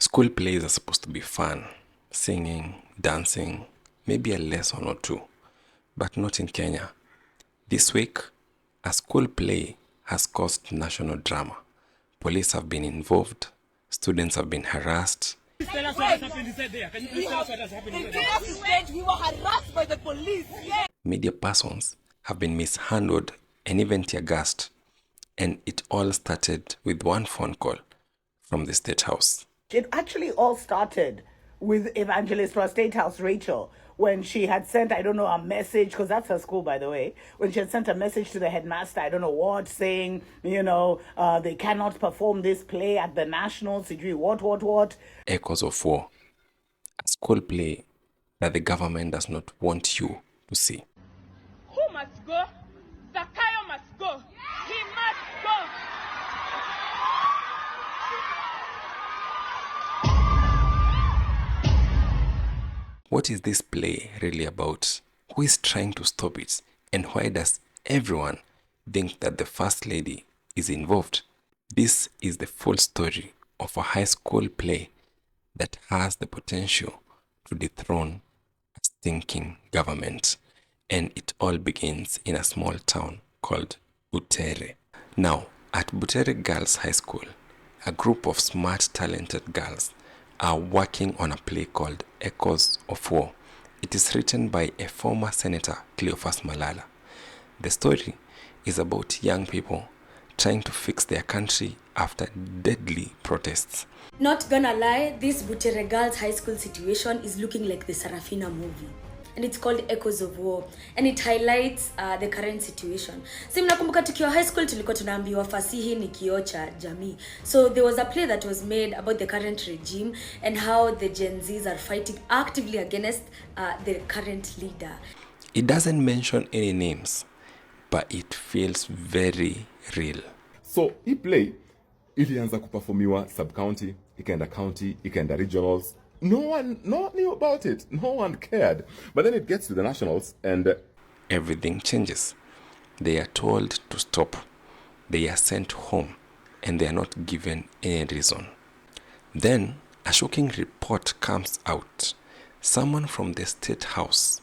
School plays are supposed to be fun, singing, dancing, maybe a lesson or two, but not in Kenya. This week, a school play has caused national drama. Police have been involved, students have been harassed. Please tell us what has happened inside there. Can you please tell us what has happened inside there? We were harassed by the police. Yes. Media persons have been mishandled and even tear gassed. And it all started with one phone call from the State House. It actually all started with Evangelist for State House Rachel, when she had sent, I don't know, a message, because that's her school, by the way, when she had sent a message to the headmaster, I don't know what, saying, they cannot perform this play at the Nationals, what. Echoes of War, a school play that the government does not want you to see. Who must go? Zakayo must go. He must go. What is this play really about? Who is trying to stop it? And why does everyone think that the First Lady is involved? This is the full story of a high school play that has the potential to dethrone a stinking government. And it all begins in a small town called Butere. Now, at Butere Girls High School, a group of smart, talented girls are working on a play called Echoes of War. It is written by a former Senator, Cleophas Malala. The story is about young people trying to fix their country after deadly protests. Not gonna lie, this Butere Girls High School situation is looking like the Sarafina movie. And it's called Echoes of War, and it highlights the current situation. So mnakumbuka tukiwa high school tulikuwa tunaambiwa fasihi ni kioo cha jamii. So there was a play that was made about the current regime and how the Gen Zs are fighting actively against the current leader. It doesn't mention any names, but it feels very real. So hii play ilianza kuperformiwa sub-county, ikaenda county, ikaenda regionals. No one knew about it. No one cared. But then it gets to the nationals and everything changes. They are told to stop. They are sent home and they are not given any reason. Then a shocking report comes out. Someone from the State House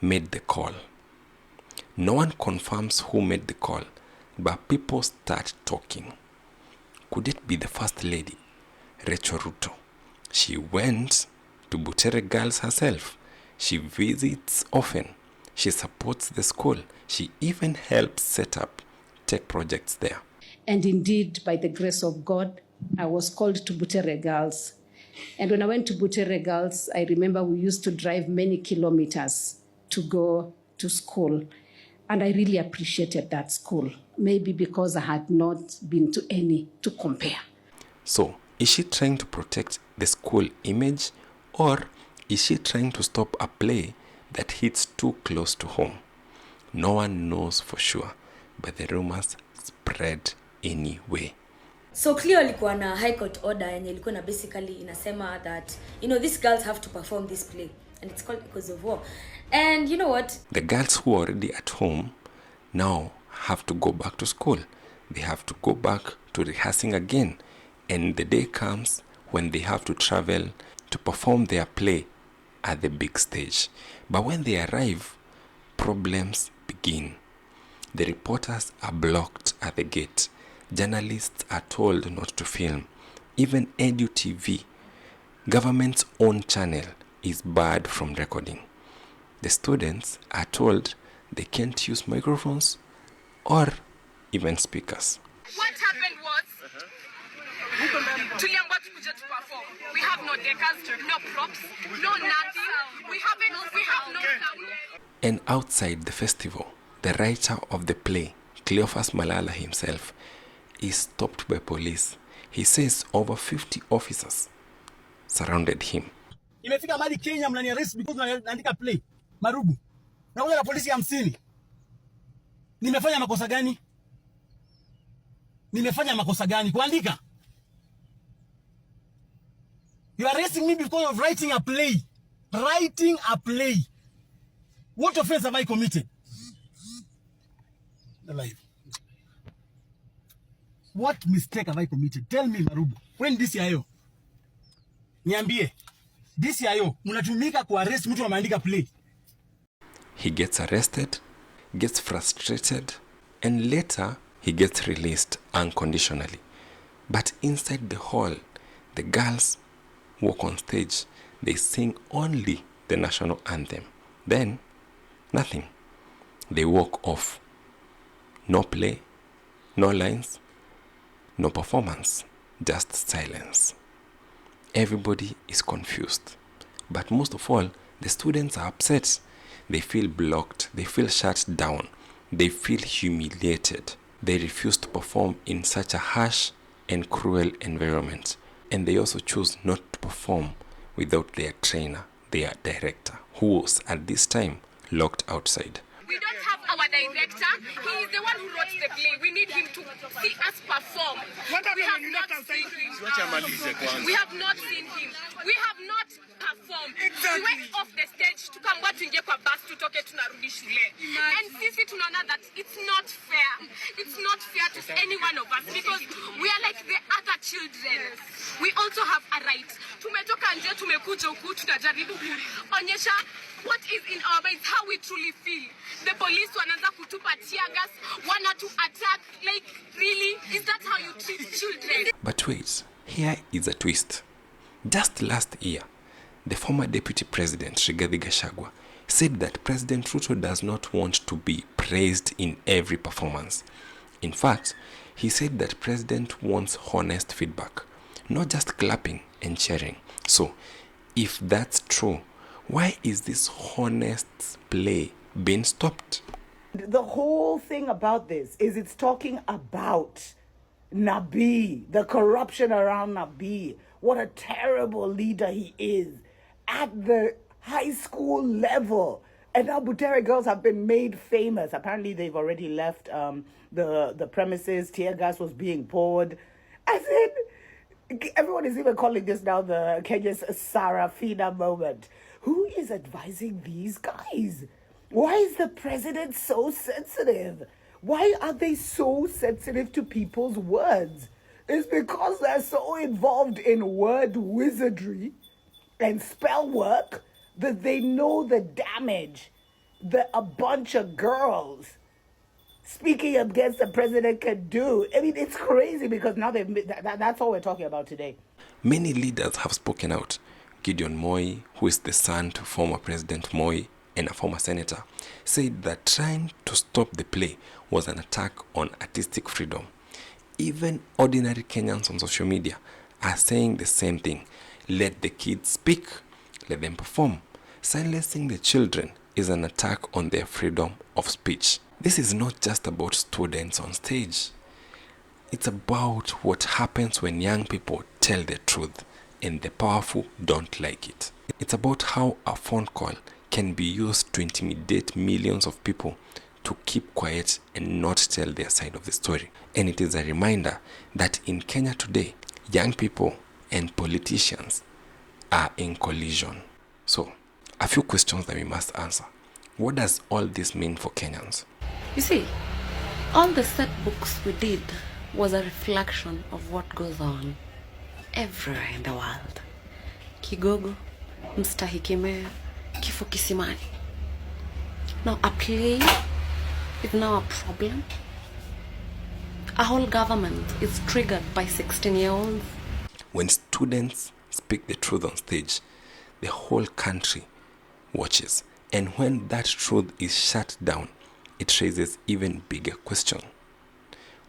made the call. No one confirms who made the call, but people start talking. Could it be the First Lady, Rachel Ruto? She went to Butere Girls herself. She visits often. She supports the school. She even helps set up tech projects there. And indeed, by the grace of God, I was called to Butere Girls. And when I went to Butere Girls, I remember we used to drive many kilometers to go to school. And I really appreciated that school, maybe because I had not been to any to compare. So, is she trying to protect the school image, or is she trying to stop a play that hits too close to home? No one knows for sure, but the rumors spread anyway. So clearly ilikuwa na high court order yenye ilikuwa na basically inasema that these girls have to perform this play, and it's called Echoes of War. And you know what? The girls who are already at home now have to go back to school. They have to go back to rehearsing again. And the day comes when they have to travel to perform their play at the big stage. But when they arrive, problems begin. The reporters are blocked at the gate. Journalists are told not to film. Even Edu TV, government's own channel, is barred from recording. The students are told they can't use microphones or even speakers. What happened was, tuliambiwa tukuje to perform. We have no deckers, no props, no nothing. We have no sound. And outside the festival, the writer of the play, Cleophas Malala himself, is stopped by police. He says over 50 officers surrounded him. Imefika mahali Kenya mnani arrest because naandika play. Marubu. Nakuja na polisi 50. Nimefanya makosa gani? Kuandika. You are arresting me because of writing a play. What offense have I committed? Alive. What mistake have I committed? Tell me, Marubu. When this year? Niambie, DCIO, mnatumika kuarrest mtu ameandika play. He gets arrested, gets frustrated, and later he gets released unconditionally. But inside the hall, the girls walk on stage. They sing only the national anthem. Then, nothing. They walk off. No play, no lines, no performance, just silence. Everybody is confused. But most of all, the students are upset. They feel blocked. They feel shut down. They feel humiliated. They refuse to perform in such a harsh and cruel environment. And they also choose not to perform without their trainer, their director, who was at this time locked outside. We don't have our director. He is the one who wrote the play. We need him to see us perform. We have not seen him. We have not seen him. We have not performed. We went off the stage tukaambiwa tuingie kwa bus tutoke tunarudi shule. And sisi tunaona that it's not fair. It's not fair to any one of us because we are like the other children. We also have a right. Tumetoka nje tumekuja huku tunajaribu kuonyesha what is in our minds, how we truly feel. The police wanaanza kutupa tear gas, wana to attack. Like, really? Is that how you treat children? But wait, here is a twist. Just last year, the former deputy president, Rigathi Gachagua, said that President Ruto does not want to be praised in every performance. In fact, he said that President wants honest feedback, not just clapping and cheering. So, if that's true, why is this honest play being stopped? The whole thing about this is it's talking about Nabi, the corruption around Nabi. What a terrible leader he is at the high school level. And now Butere girls have been made famous. Apparently they've already left the premises. Tear gas was being poured. As in, everyone is even calling this now the Kenya's Sarafina moment. Who is advising these guys? Why is the president so sensitive? Why are they so sensitive to people's words? It's because they're so involved in word wizardry and spell work that they know the damage that a bunch of girls speaking against the president can do. I mean, it's crazy because now that's all we're talking about today. Many leaders have spoken out. Gideon Moi, who is the son to former President Moi and a former senator, said that trying to stop the play was an attack on artistic freedom. Even ordinary Kenyans on social media are saying the same thing. Let the kids speak. Let them perform. Silencing the children is an attack on their freedom of speech. This is not just about students on stage. It's about what happens when young people tell the truth and the powerful don't like it. It's about how a phone call can be used to intimidate millions of people to keep quiet and not tell their side of the story. And it is a reminder that in Kenya today, young people and politicians are in collision. So, a few questions that we must answer. What does all this mean for Kenyans? You see, all the set books we did was a reflection of what goes on everywhere in the world. Kigogo, mstahikime, kifo kisimani. Now a play is now a problem. A whole government is triggered by 16-year-olds. When students speak the truth on stage, the whole country watches. And when that truth is shut down, it raises even bigger question.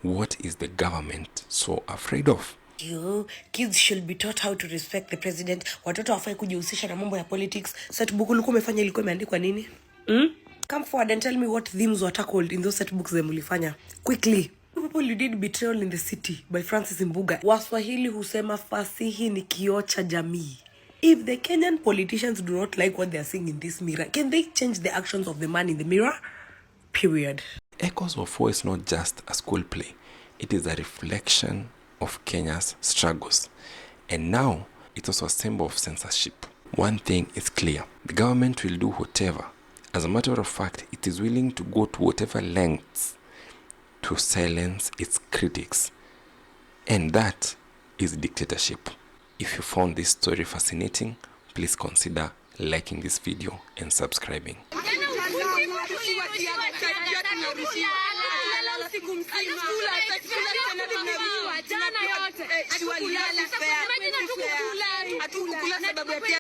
What is the government so afraid of? Kids should be taught how to respect the president. Watoto hawafai kujihusisha na mambo ya politics. Set book ulikuwa umefanya ilikuwa imeandikwa nini? Come forward and tell me what themes were tackled in those set books them ulifanya. Quickly. People, you did Betrayal in the City by Francis Mbuga. Waswahili husema fasihi ni kioo cha jamii. If the Kenyan politicians do not like what they are seeing in this mirror, can they change the actions of the man in the mirror? Period. Echoes of War is not just a school play. It is a reflection of Kenya's struggles. And now, it's also a symbol of censorship. One thing is clear. The government will do whatever. As a matter of fact, it is willing to go to whatever lengths to silence its critics. And that is dictatorship. If you found this story fascinating, please consider liking this video and subscribing.